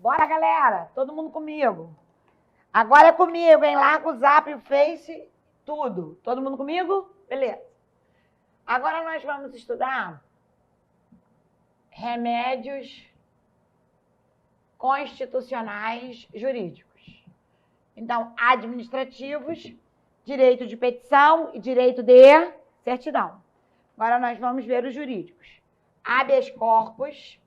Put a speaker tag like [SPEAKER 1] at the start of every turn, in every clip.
[SPEAKER 1] Bora, galera! Todo mundo comigo. Agora é comigo, hein? Larga o Zap, o Face, tudo. Todo mundo comigo? Beleza. Agora nós vamos estudar remédios constitucionais jurídicos. Então, administrativos, direito de petição e direito de certidão. Agora nós vamos ver os jurídicos. Habeas corpus,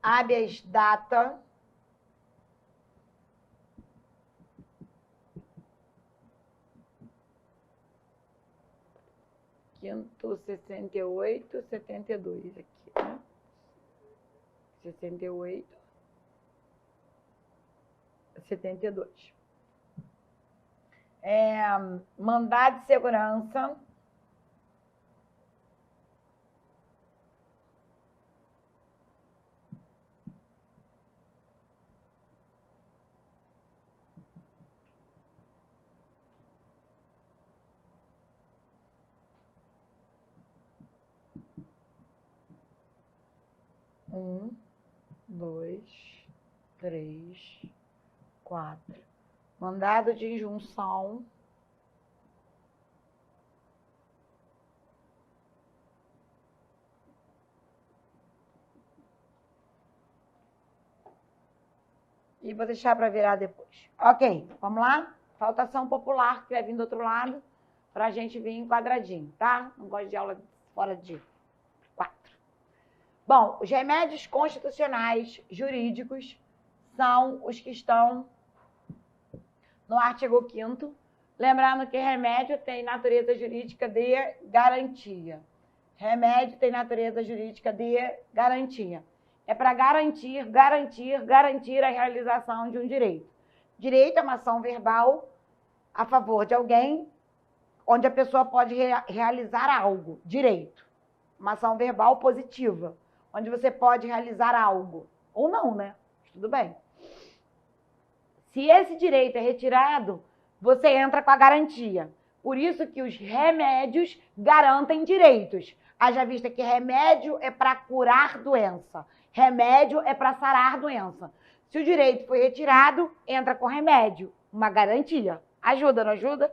[SPEAKER 1] habeas data, quinto 68, 72 aqui, né? 68, 72. Mandado de segurança, um, dois, três, quatro. Mandado de injunção, e vou deixar para virar depois. Ok, vamos lá? Falta ação popular, que vai vir do outro lado, para a gente vir em quadradinho, tá? Não gosto de aula fora de 4. Bom, os remédios constitucionais jurídicos são os que estão no artigo 5º. Lembrando que remédio tem natureza jurídica de garantia. Remédio tem natureza jurídica de garantia. É para garantir a realização de um direito. Direito é uma ação verbal a favor de alguém, onde a pessoa pode realizar algo. Direito. Uma ação verbal positiva, onde você pode realizar algo. Ou não, né? Tudo bem. Se esse direito é retirado, você entra com a garantia. Por isso que os remédios garantem direitos. Haja vista que remédio é para curar doença. Remédio é para sarar doença. Se o direito foi retirado, entra com remédio. Uma garantia. Ajuda, não ajuda?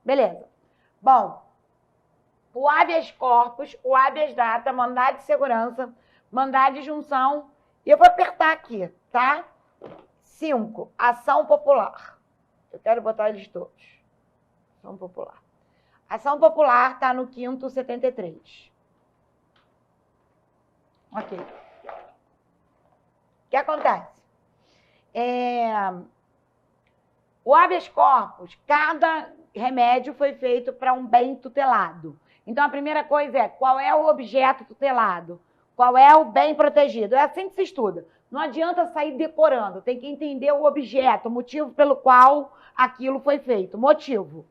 [SPEAKER 1] Beleza. Bom, o habeas corpus, o habeas data, mandado de segurança, mandado de junção. E eu vou apertar aqui, tá? 5. Ação popular. Eu quero botar eles todos. Ação popular. Ação popular está no 5º 73. Ok. O que acontece? O habeas corpus, cada remédio foi feito para um bem tutelado. Então, a primeira coisa é, qual é o objeto tutelado? Qual é o bem protegido? É assim que se estuda. Não adianta sair decorando, tem que entender o objeto, o motivo pelo qual aquilo foi feito. Motivo.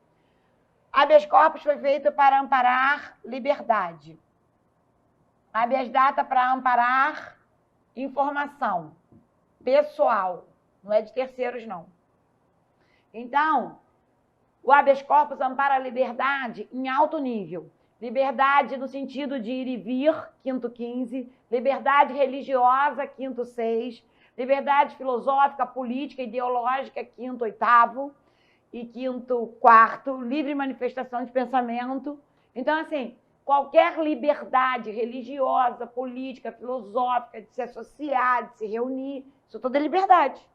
[SPEAKER 1] Habeas corpus foi feito para amparar liberdade. Habeas data para amparar informação pessoal. Não é de terceiros, não. Então, o habeas corpus ampara a liberdade em alto nível. Liberdade no sentido de ir e vir, 5º 15. Liberdade religiosa, 5º 6. Liberdade filosófica, política, ideológica, 5º 8º. E 5º 4º. Livre manifestação de pensamento. Então, assim, qualquer liberdade religiosa, política, filosófica, de se associar, de se reunir, isso tudo é liberdade.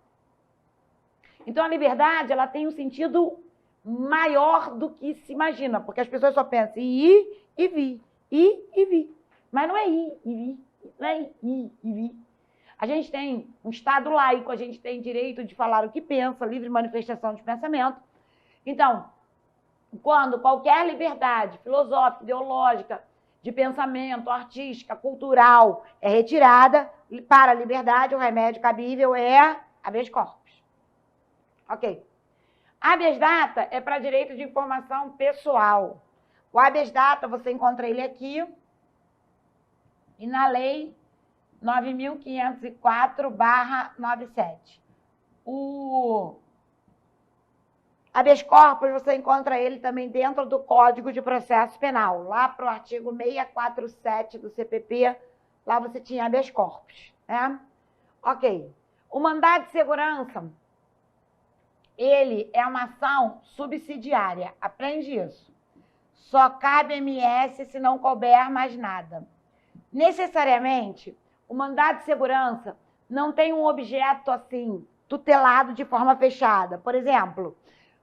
[SPEAKER 1] Então, a liberdade, ela tem um sentido maior do que se imagina, porque as pessoas só pensam em ir e vir, ir e vir. Mas não é ir e vir, não é ir e vir. A gente tem um Estado laico, a gente tem direito de falar o que pensa, livre manifestação de pensamento. Então, quando qualquer liberdade filosófica, ideológica, de pensamento, artística, cultural é retirada, para a liberdade, o remédio cabível é habeas corpus. Ok. Habeas data é para direito de informação pessoal. O habeas data, você encontra ele aqui, e na lei 9.504/97. Habeas corpus, você encontra ele também dentro do Código de Processo Penal, lá para o artigo 647 do CPP, lá você tinha habeas corpus, né? Ok. O mandado de segurança, ele é uma ação subsidiária, aprende isso. Só cabe MS se não couber mais nada. Necessariamente, o mandado de segurança não tem um objeto assim, tutelado de forma fechada. Por exemplo,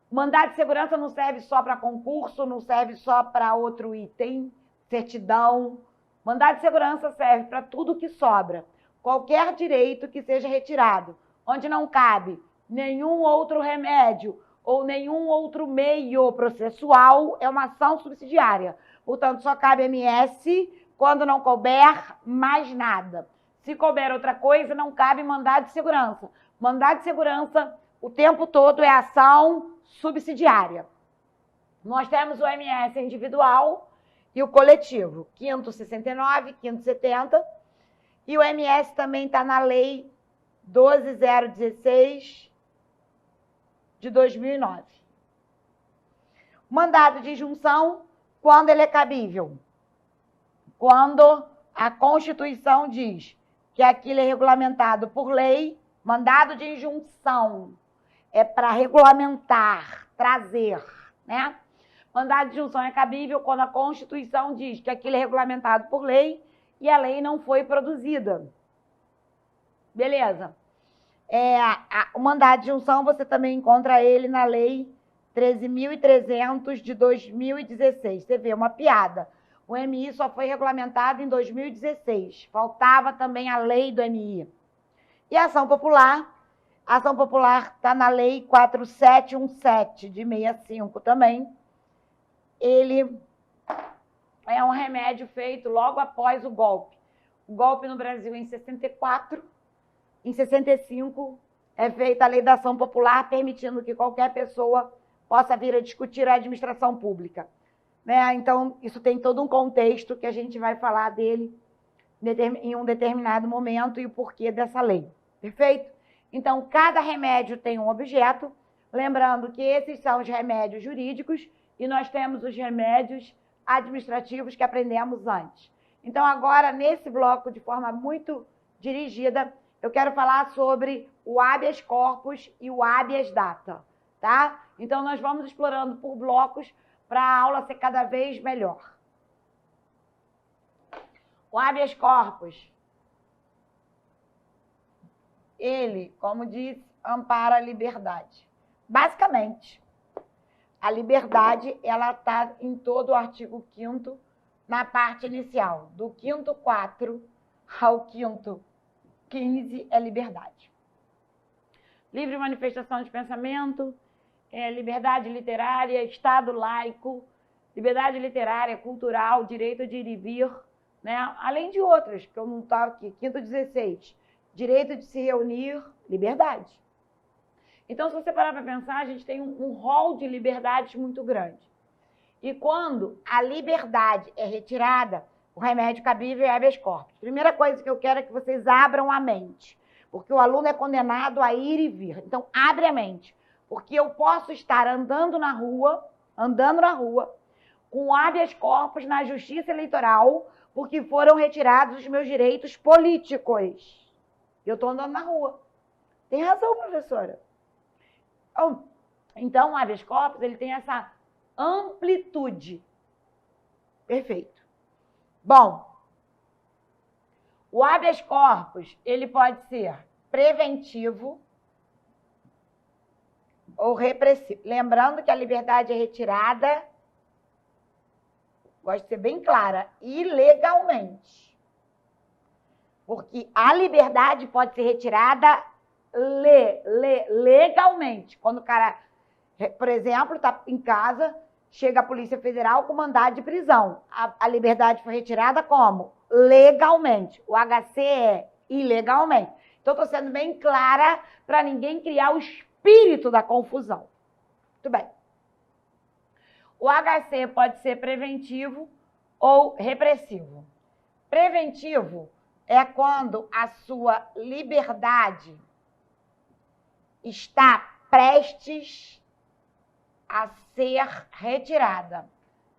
[SPEAKER 1] o mandado de segurança não serve só para concurso, não serve só para outro item, certidão. Mandado de segurança serve para tudo que sobra. Qualquer direito que seja retirado, onde não cabe nenhum outro remédio ou nenhum outro meio processual, é uma ação subsidiária. Portanto, só cabe MS quando não couber mais nada. Se couber outra coisa, não cabe mandado de segurança. Mandado de segurança, o tempo todo, é ação subsidiária. Nós temos o MS individual e o coletivo, 569, 570, e o MS também está na Lei 12.016 de 2009. Mandado de injunção, quando ele é cabível? Quando a Constituição diz que aquilo é regulamentado por lei. Mandado de injunção é para regulamentar, trazer, né? Mandado de injunção é cabível quando a Constituição diz que aquilo é regulamentado por lei e a lei não foi produzida. Beleza. O mandado de injunção, você também encontra ele na Lei 13.300 de 2016. Você vê, uma piada. O MI só foi regulamentado em 2016. Faltava também a lei do MI. E a ação popular está na Lei 4717 de 65 também. Ele é um remédio feito logo após o golpe. O golpe no Brasil em 64, em 65 é feita a Lei da Ação Popular, permitindo que qualquer pessoa possa vir a discutir a administração pública. Né? Então, isso tem todo um contexto que a gente vai falar dele em um determinado momento e o porquê dessa lei. Perfeito? Então, cada remédio tem um objeto, lembrando que esses são os remédios jurídicos e nós temos os remédios administrativos que aprendemos antes. Então, agora, nesse bloco, de forma muito dirigida, eu quero falar sobre o habeas corpus e o habeas data, tá? Então, nós vamos explorando por blocos para a aula ser cada vez melhor. O habeas corpus, ele, como disse, ampara a liberdade. Basicamente, a liberdade, ela está em todo o artigo 5º, na parte inicial. Do 5º 4 ao 5º 15 é liberdade. Livre manifestação de pensamento, liberdade literária, Estado laico, liberdade literária, cultural, direito de ir e vir, né? Além de outras, que eu não estava aqui, 5º 16, direito de se reunir, liberdade. Então, se você parar para pensar, a gente tem um rol de liberdades muito grande. E quando a liberdade é retirada, o remédio cabível é habeas corpus. Primeira coisa que eu quero é que vocês abram a mente, porque o aluno é condenado a ir e vir. Então, abre a mente, porque eu posso estar andando na rua, com habeas corpus na justiça eleitoral, porque foram retirados os meus direitos políticos. Eu estou andando na rua. Tem razão, professora. Então, o habeas corpus, ele tem essa amplitude. Perfeito. Bom, o habeas corpus, ele pode ser preventivo ou repressivo. Lembrando que a liberdade é retirada, gosto de ser bem clara, ilegalmente. Porque a liberdade pode ser retirada legalmente. Quando o cara, por exemplo, está em casa, chega a Polícia Federal com mandado de prisão. A liberdade foi retirada como? Legalmente. O HC é ilegalmente. Então, estou sendo bem clara para ninguém criar o espírito da confusão. Muito bem. O HC pode ser preventivo ou repressivo. Preventivo é quando a sua liberdade está prestes a ser retirada.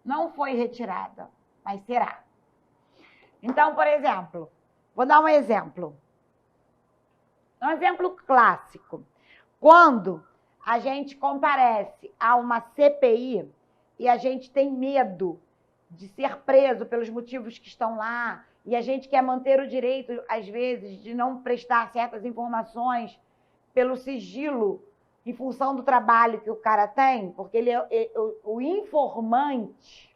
[SPEAKER 1] Não foi retirada, mas será. Então, por exemplo, vou dar um exemplo. Um exemplo clássico. Quando a gente comparece a uma CPI e a gente tem medo de ser preso pelos motivos que estão lá, e a gente quer manter o direito, às vezes, de não prestar certas informações pelo sigilo, em função do trabalho que o cara tem, porque ele o informante,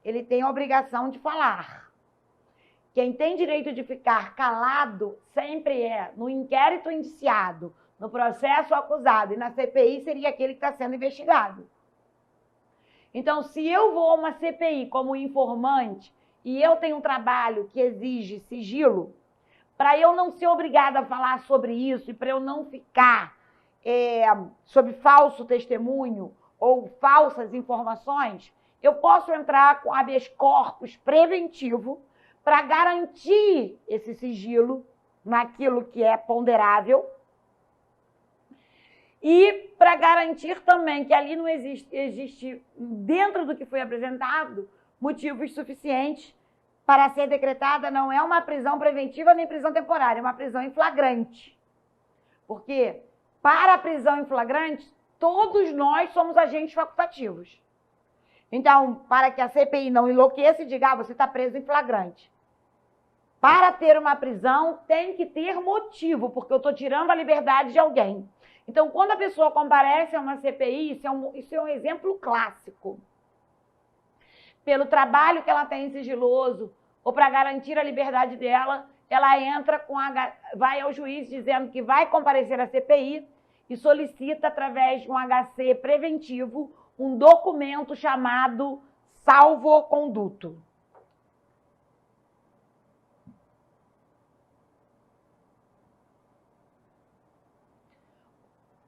[SPEAKER 1] ele tem a obrigação de falar. Quem tem direito de ficar calado sempre é no inquérito indiciado, no processo acusado, e na CPI seria aquele que está sendo investigado. Então, se eu vou a uma CPI como informante e eu tenho um trabalho que exige sigilo, para eu não ser obrigada a falar sobre isso e para eu não ficar sob falso testemunho ou falsas informações, eu posso entrar com habeas corpus preventivo para garantir esse sigilo naquilo que é ponderável e para garantir também que ali não existe, dentro do que foi apresentado, motivos suficientes para ser decretada não é uma prisão preventiva nem prisão temporária, é uma prisão em flagrante. Porque para a prisão em flagrante, todos nós somos agentes facultativos. Então, para que a CPI não enlouqueça e diga, você está preso em flagrante. Para ter uma prisão, tem que ter motivo, porque eu estou tirando a liberdade de alguém. Então, quando a pessoa comparece a uma CPI, isso é um exemplo clássico. Pelo trabalho que ela tem em sigiloso, ou para garantir a liberdade dela, ela entra vai ao juiz dizendo que vai comparecer à CPI e solicita, através de um HC preventivo, um documento chamado salvo-conduto.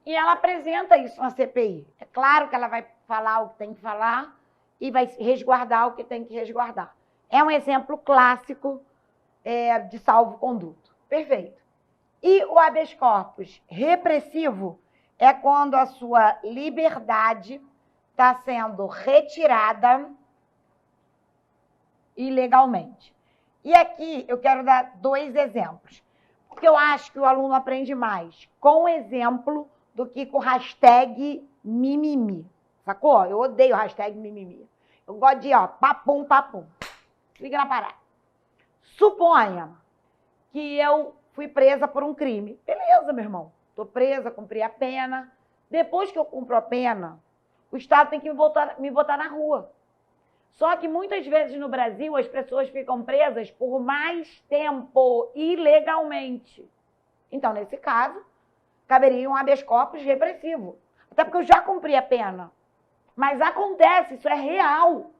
[SPEAKER 1] E ela apresenta isso na CPI. É claro que ela vai falar o que tem que falar e vai resguardar o que tem que resguardar. É um exemplo clássico de salvo-conduto. Perfeito. E o habeas corpus repressivo é quando a sua liberdade está sendo retirada ilegalmente. E aqui eu quero dar 2 exemplos, porque eu acho que o aluno aprende mais com exemplo do que com hashtag mimimi. Sacou? Eu odeio hashtag mimimi. Eu gosto de, papum, papum. Liga na parada. Suponha que eu fui presa por um crime. Beleza, meu irmão. Estou presa, cumpri a pena. Depois que eu cumpro a pena, o Estado tem que me botar na rua. Só que muitas vezes no Brasil as pessoas ficam presas por mais tempo, ilegalmente. Então, nesse caso, caberia um habeas corpus repressivo. Até porque eu já cumpri a pena. Mas acontece, isso é real.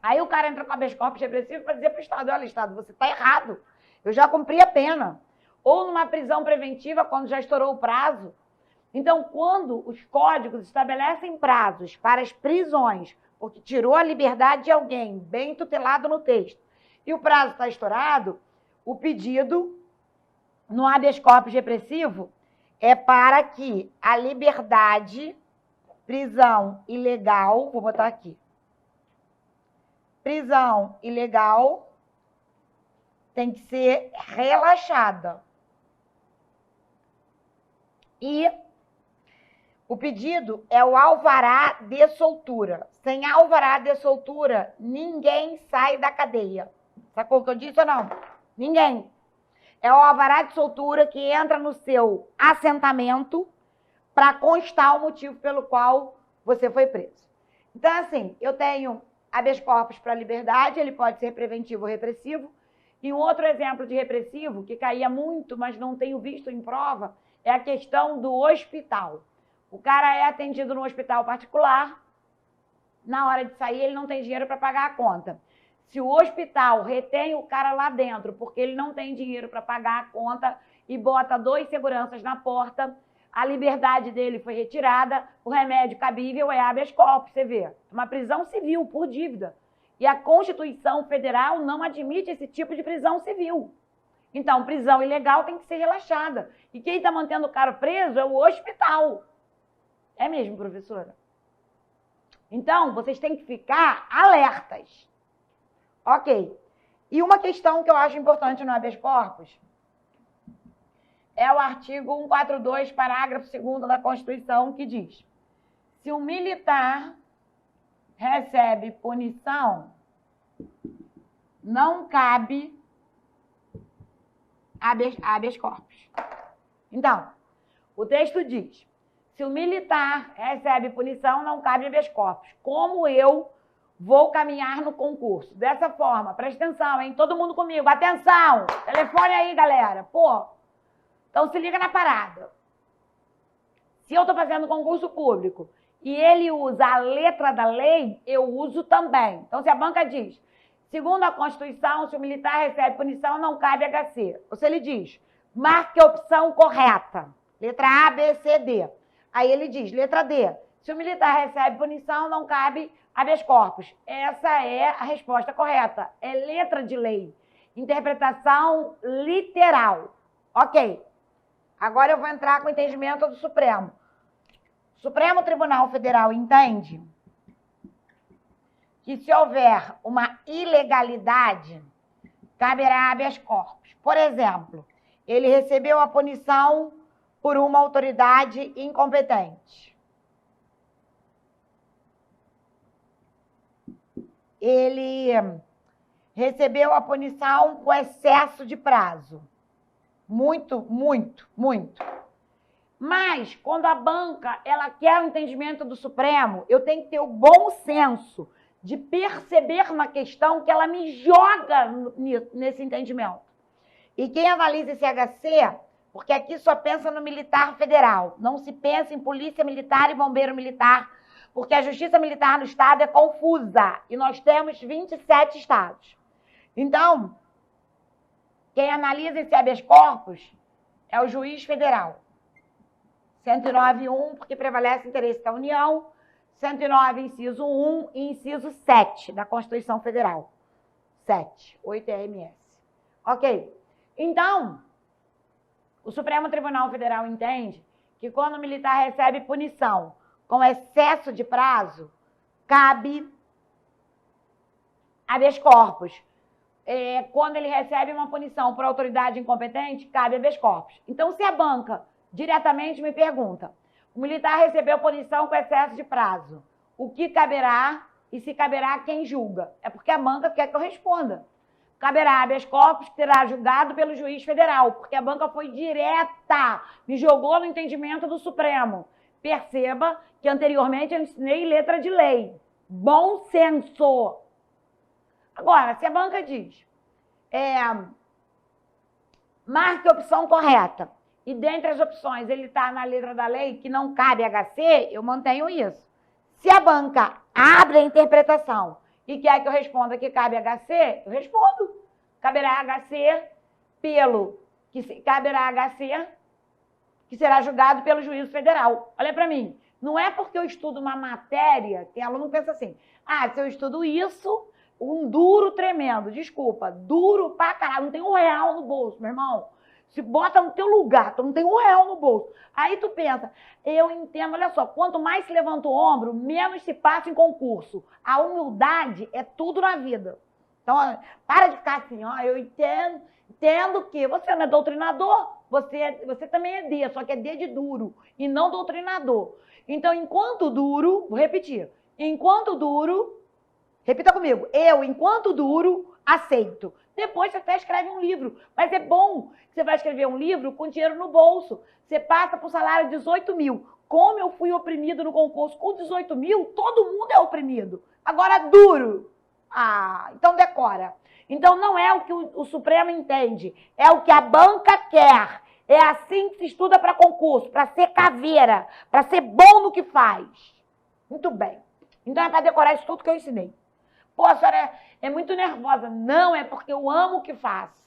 [SPEAKER 1] Aí o cara entra com habeas corpus repressivo para dizer para o Estado, olha, Estado, você está errado. Eu já cumpri a pena. Ou numa prisão preventiva, quando já estourou o prazo. Então, quando os códigos estabelecem prazos para as prisões, porque tirou a liberdade de alguém, bem tutelado no texto, e o prazo está estourado, o pedido no habeas corpus repressivo é para que a liberdade, prisão ilegal, vou botar aqui, prisão ilegal tem que ser relaxada. E o pedido é o alvará de soltura. Sem alvará de soltura, ninguém sai da cadeia. Sacou o que eu disse ou não? Ninguém. É o alvará de soltura que entra no seu assentamento para constar o motivo pelo qual você foi preso. Então, assim, eu tenho habeas corpus para liberdade, ele pode ser preventivo ou repressivo. E um outro exemplo de repressivo, que caía muito, mas não tenho visto em prova, é a questão do hospital. O cara é atendido no hospital particular, na hora de sair ele não tem dinheiro para pagar a conta. Se o hospital retém o cara lá dentro porque ele não tem dinheiro para pagar a conta e bota 2 seguranças na porta, a liberdade dele foi retirada, o remédio cabível é habeas corpus, você vê. Uma prisão civil por dívida. E a Constituição Federal não admite esse tipo de prisão civil. Então, prisão ilegal tem que ser relaxada. E quem está mantendo o cara preso é o hospital. É mesmo, professora? Então, vocês têm que ficar alertas. Ok. E uma questão que eu acho importante no habeas corpus é o artigo 142, parágrafo 2º da Constituição, que diz: se um militar recebe punição, não cabe habeas corpus. Então, o texto diz: se o militar recebe punição, não cabe habeas corpus. Como eu vou caminhar no concurso? Dessa forma, presta atenção, hein? Todo mundo comigo, atenção! Telefone aí, galera. Pô, então se liga na parada. Se eu estou fazendo concurso público e ele usa a letra da lei, eu uso também. Então, se a banca diz, segundo a Constituição, se o militar recebe punição, não cabe HC. Ou se ele diz, marque a opção correta. Letra A, B, C, D. Aí ele diz, letra D, se o militar recebe punição, não cabe habeas corpus. Essa é a resposta correta. É letra de lei. Interpretação literal. Ok. Agora eu vou entrar com o entendimento do Supremo. O Supremo Tribunal Federal entende que se houver uma ilegalidade, caberá habeas corpus. Por exemplo, ele recebeu a punição por uma autoridade incompetente. Ele recebeu a punição com excesso de prazo. Muito. Mas, quando a banca ela quer o entendimento do Supremo, eu tenho que ter o bom senso de perceber na questão que ela me joga nesse entendimento. E quem analisa esse HC, porque aqui só pensa no militar federal, não se pensa em polícia militar e bombeiro militar, porque a justiça militar no estado é confusa, e nós temos 27 estados. Então, quem analisa esse habeas corpus é o juiz federal. 109.1, porque prevalece o interesse da União, 109, inciso 1 e inciso 7 da Constituição Federal. 7, 8 é MS. Ok. Então, o Supremo Tribunal Federal entende que quando o militar recebe punição com excesso de prazo, cabe habeas corpus. Quando ele recebe uma punição por autoridade incompetente, cabe habeas corpus. Então, se a banca diretamente me pergunta, o militar recebeu punição com excesso de prazo, o que caberá e se caberá quem julga? É porque a banca quer que eu responda. Caberá habeas corpus, que será julgado pelo juiz federal, porque a banca foi direta, me jogou no entendimento do Supremo. Perceba que anteriormente eu ensinei letra de lei. Bom senso. Agora, se a banca diz, marque a opção correta, e dentre as opções ele está na letra da lei que não cabe HC, eu mantenho isso. Se a banca abre a interpretação e quer que eu responda que cabe HC, eu respondo. Caberá HC que será julgado pelo juízo federal. Olha para mim, não é porque eu estudo uma matéria, tem aluno que pensa assim, se eu estudo isso, um duro tremendo, desculpa, duro pra caralho, não tem R$1 no bolso, meu irmão. Se bota no teu lugar, tu não tem R$1 no bolso. Aí tu pensa, eu entendo, olha só, quanto mais se levanta o ombro, menos se passa em concurso. A humildade é tudo na vida. Então, para de ficar assim, eu entendo que você não é doutrinador, você também é D, só que é D de duro e não doutrinador. Então, enquanto duro, vou repetir, enquanto duro, repita comigo, enquanto duro, aceito. Depois você até escreve um livro, mas é bom que você vai escrever um livro com dinheiro no bolso. Você passa por salário de 18 mil. Como eu fui oprimido no concurso com 18 mil, todo mundo é oprimido. Agora, duro. Então decora. Então não é o que o Supremo entende, é o que a banca quer. É assim que se estuda para concurso, para ser caveira, para ser bom no que faz. Muito bem. Então é para decorar isso tudo que eu ensinei. Pô, a senhora é muito nervosa. Não, é porque eu amo o que faço.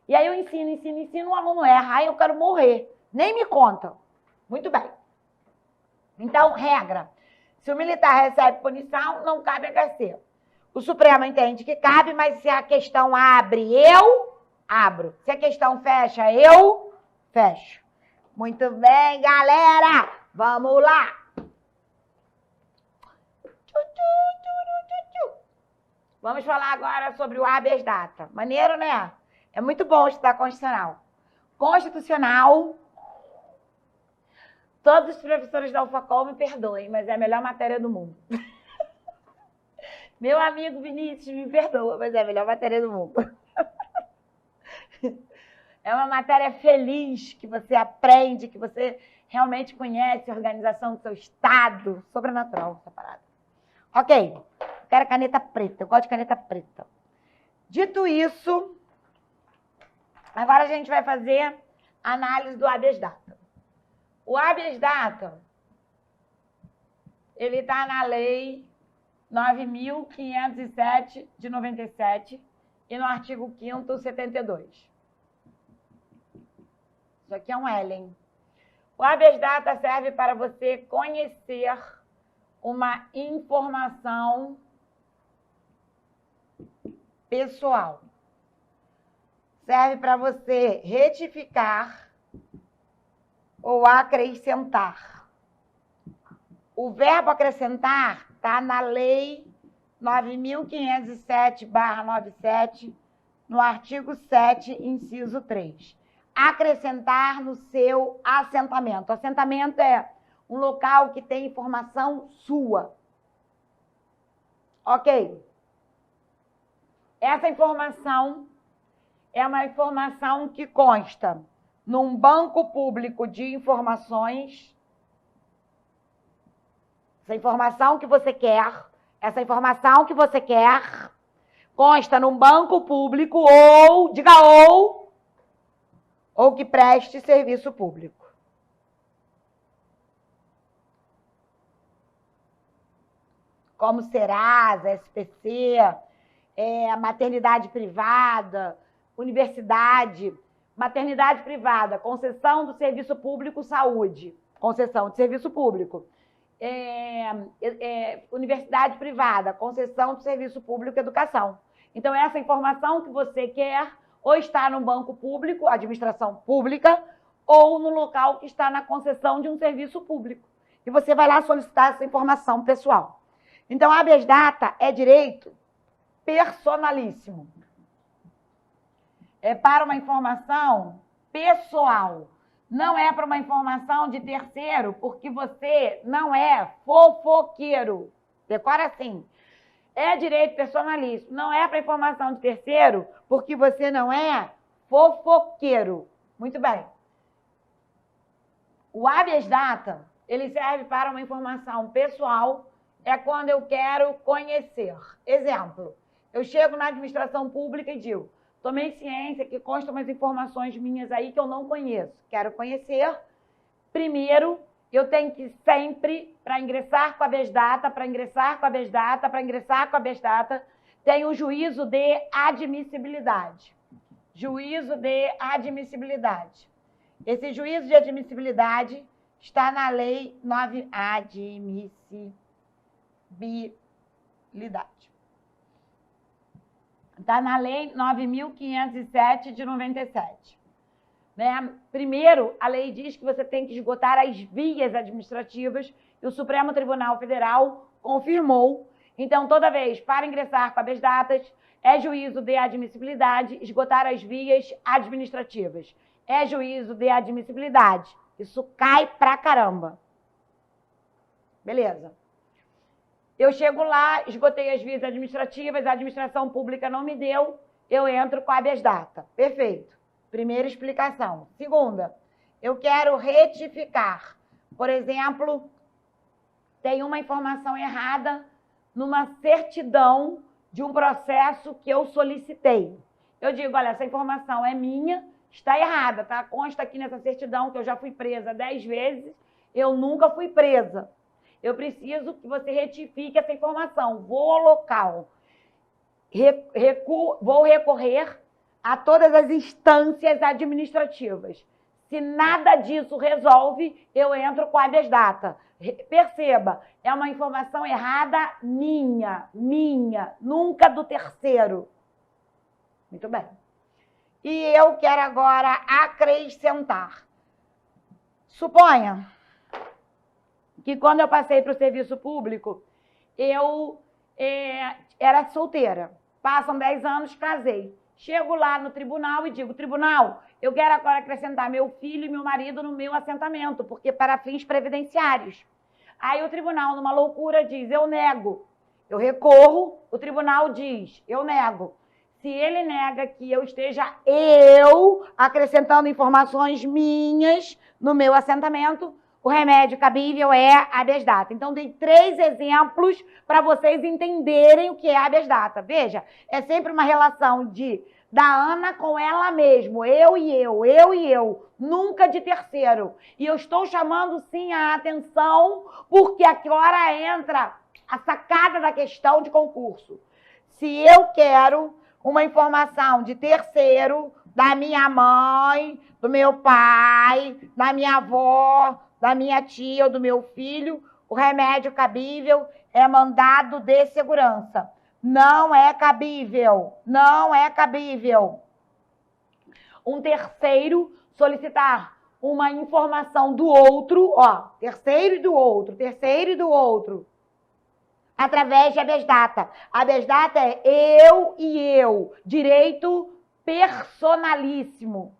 [SPEAKER 1] E aí eu ensino, o aluno erra. Aí eu quero morrer. Nem me conta. Muito bem. Então, regra. Se o militar recebe punição, não cabe HC. O Supremo entende que cabe, mas se a questão abre, eu abro. Se a questão fecha, eu fecho. Muito bem, galera. Vamos lá. Vamos falar agora sobre o habeas data. Maneiro, né? É muito bom estudar constitucional. Constitucional, todos os professores da UFACOL me perdoem, mas é a melhor matéria do mundo. Meu amigo Vinícius me perdoa, mas é a melhor matéria do mundo. É uma matéria feliz, que você aprende, que você realmente conhece a organização do seu estado. Sobrenatural essa parada. Ok, quero caneta preta, eu gosto de caneta preta. Dito isso, agora a gente vai fazer a análise do habeas data. O habeas data, ele está na lei 9.507 de 97 e no artigo 5º, 72. Isso aqui é um Ellen. O habeas data serve para você conhecer uma informação pessoal. Serve para você retificar ou acrescentar. O verbo acrescentar está na lei 9.507/97, no artigo 7, inciso 3. Acrescentar no seu assentamento. Assentamento é um local que tem informação sua. Ok. Essa informação é uma informação que consta num banco público de informações. Essa informação que você quer consta num banco público ou, diga ou que preste serviço público. Como Serasa, SPC, maternidade privada, universidade, maternidade privada, concessão do serviço público saúde, concessão de serviço público. Universidade privada, concessão do serviço público educação. Então, essa informação que você quer ou está no banco público, administração pública, ou no local que está na concessão de um serviço público. E você vai lá solicitar essa informação pessoal. Então, habeas data é direito personalíssimo. É para uma informação pessoal. Não é para uma informação de terceiro, porque você não é fofoqueiro. Decora assim. É direito personalíssimo. Não é para informação de terceiro, porque você não é fofoqueiro. Muito bem. O habeas data, ele serve para uma informação pessoal, é quando eu quero conhecer. Exemplo, eu chego na administração pública e digo, tomei ciência que constam umas informações minhas aí que eu não conheço. Quero conhecer. Primeiro, eu tenho que sempre, para ingressar com a habeas data, tem o juízo de admissibilidade. Juízo de admissibilidade. Esse juízo de admissibilidade está na lei 9... Admissibilidade. Está na lei 9.507 de 97. Né? Primeiro, a lei diz que você tem que esgotar as vias administrativas e o Supremo Tribunal Federal confirmou. Então, toda vez para ingressar com habeas datas, é juízo de admissibilidade, esgotar as vias administrativas. É juízo de admissibilidade. Isso cai pra caramba. Beleza. Eu chego lá, esgotei as vias administrativas, a administração pública não me deu, eu entro com habeas data. Perfeito. Primeira explicação. Segunda, eu quero retificar. Por exemplo, tem uma informação errada numa certidão de um processo que eu solicitei. Eu digo, olha, essa informação é minha, está errada, tá? Consta aqui nessa certidão que eu já fui presa 10 vezes, eu nunca fui presa. Eu preciso que você retifique essa informação. Vou ao local, vou recorrer a todas as instâncias administrativas. Se nada disso resolve, eu entro com habeas data. Perceba, é uma informação errada minha, nunca do terceiro. Muito bem. E eu quero agora acrescentar. Suponha que quando eu passei para o serviço público, eu era solteira. Passam 10 anos, casei. Chego lá no tribunal e digo, tribunal, eu quero agora acrescentar meu filho e meu marido no meu assentamento, porque para fins previdenciários. Aí o tribunal, numa loucura, diz, eu nego. Eu recorro, o tribunal diz, eu nego. Se ele nega que eu esteja acrescentando informações minhas no meu assentamento, o remédio cabível é habeas data. Então, dei 3 exemplos para vocês entenderem o que é habeas data. Veja, é sempre uma relação da Ana com ela mesma, eu e eu, nunca de terceiro. E eu estou chamando, sim, a atenção, porque aqui hora entra a sacada da questão de concurso. Se eu quero uma informação de terceiro, da minha mãe, do meu pai, da minha avó, da minha tia ou do meu filho, o remédio cabível é mandado de segurança. Não é cabível, não é cabível. Um terceiro solicitar uma informação do outro, ó, terceiro e do outro, através de habeas data. Habeas data é eu e eu, direito personalíssimo.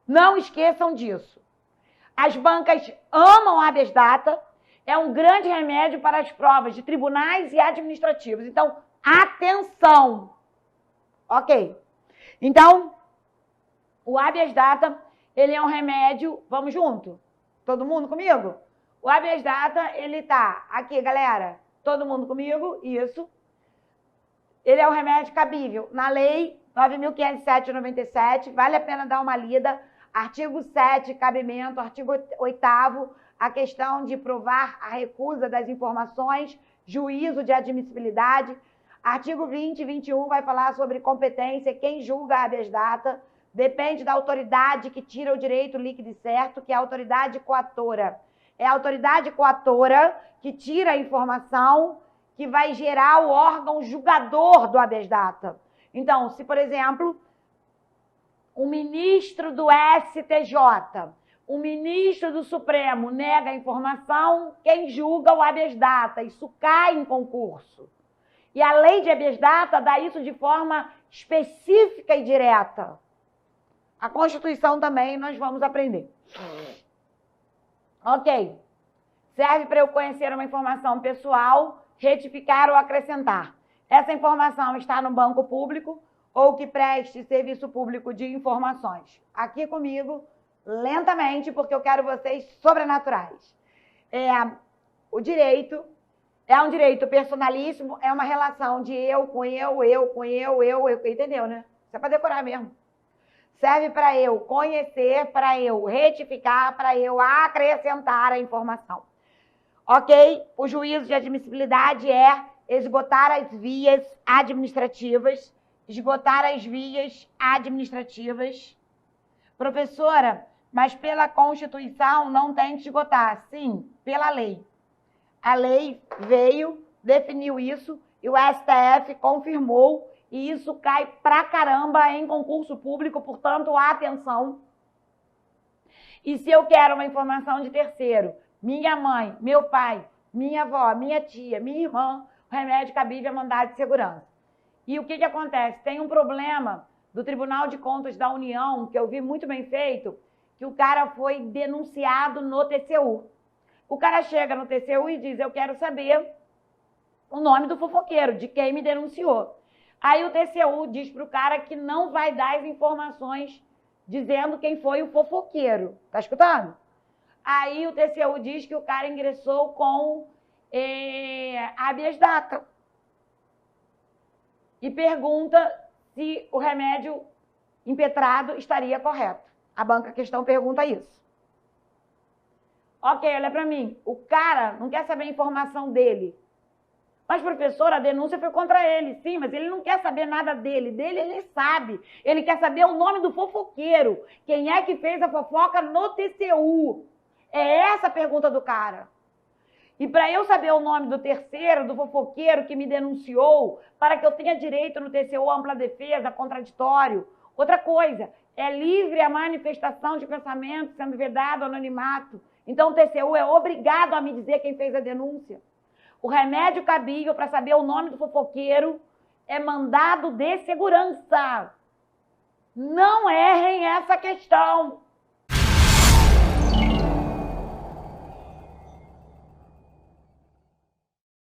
[SPEAKER 1] Não esqueçam disso. As bancas amam habeas data, é um grande remédio para as provas de tribunais e administrativos. Então, atenção! Ok. Então, o habeas data, ele é um remédio... Vamos junto? Todo mundo comigo? O habeas data, ele tá aqui, galera. Todo mundo comigo? Isso. Ele é um remédio cabível na lei 9.507/97. Vale a pena dar uma lida. Artigo 7, cabimento. Artigo 8º, a questão de provar a recusa das informações, juízo de admissibilidade. Artigo 20 e 21 vai falar sobre competência. Quem julga a habeas data depende da autoridade que tira o direito líquido e certo, que é a autoridade coatora. É a autoridade coatora que tira a informação que vai gerar o órgão julgador do habeas data. Então, se, por exemplo, o ministro do STJ, o ministro do Supremo nega a informação, quem julga o habeas data? Isso cai em concurso. E a lei de habeas data dá isso de forma específica e direta. A Constituição também nós vamos aprender. Ok. Serve para eu conhecer uma informação pessoal, retificar ou acrescentar. Essa informação está no banco público ou que preste serviço público de informações. Aqui comigo, lentamente, porque eu quero vocês sobrenaturais. O direito é um direito personalíssimo, é uma relação de eu com eu com eu, entendeu, né? Isso é para decorar mesmo. Serve para eu conhecer, para eu retificar, para eu acrescentar a informação. Ok? O juízo de admissibilidade é esgotar as vias administrativas. Esgotar as vias administrativas. Professora, mas pela Constituição não tem que esgotar. Sim, pela lei. A lei veio, definiu isso e o STF confirmou. E isso cai pra caramba em concurso público, portanto, atenção. E se eu quero uma informação de terceiro, minha mãe, meu pai, minha avó, minha tia, minha irmã, o remédio cabível é mandado de segurança. E o que acontece? Tem um problema do Tribunal de Contas da União, que eu vi muito bem feito, que o cara foi denunciado no TCU. O cara chega no TCU e diz, eu quero saber o nome do fofoqueiro, de quem me denunciou. Aí o TCU diz para o cara que não vai dar as informações dizendo quem foi o fofoqueiro. Tá escutando? Aí o TCU diz que o cara ingressou com habeas data. E pergunta se o remédio impetrado estaria correto. A banca questão pergunta isso. Ok, olha para mim. O cara não quer saber a informação dele. Mas, professor, a denúncia foi contra ele. Sim, mas ele não quer saber nada dele. Dele ele sabe. Ele quer saber o nome do fofoqueiro. Quem é que fez a fofoca no TCU? É essa a pergunta do cara. E para eu saber o nome do terceiro, do fofoqueiro que me denunciou, para que eu tenha direito no TCU ampla defesa, contraditório. Outra coisa, é livre a manifestação de pensamento, sendo vedado o anonimato. Então o TCU é obrigado a me dizer quem fez a denúncia. O remédio cabível para saber o nome do fofoqueiro é mandado de segurança. Não errem essa questão.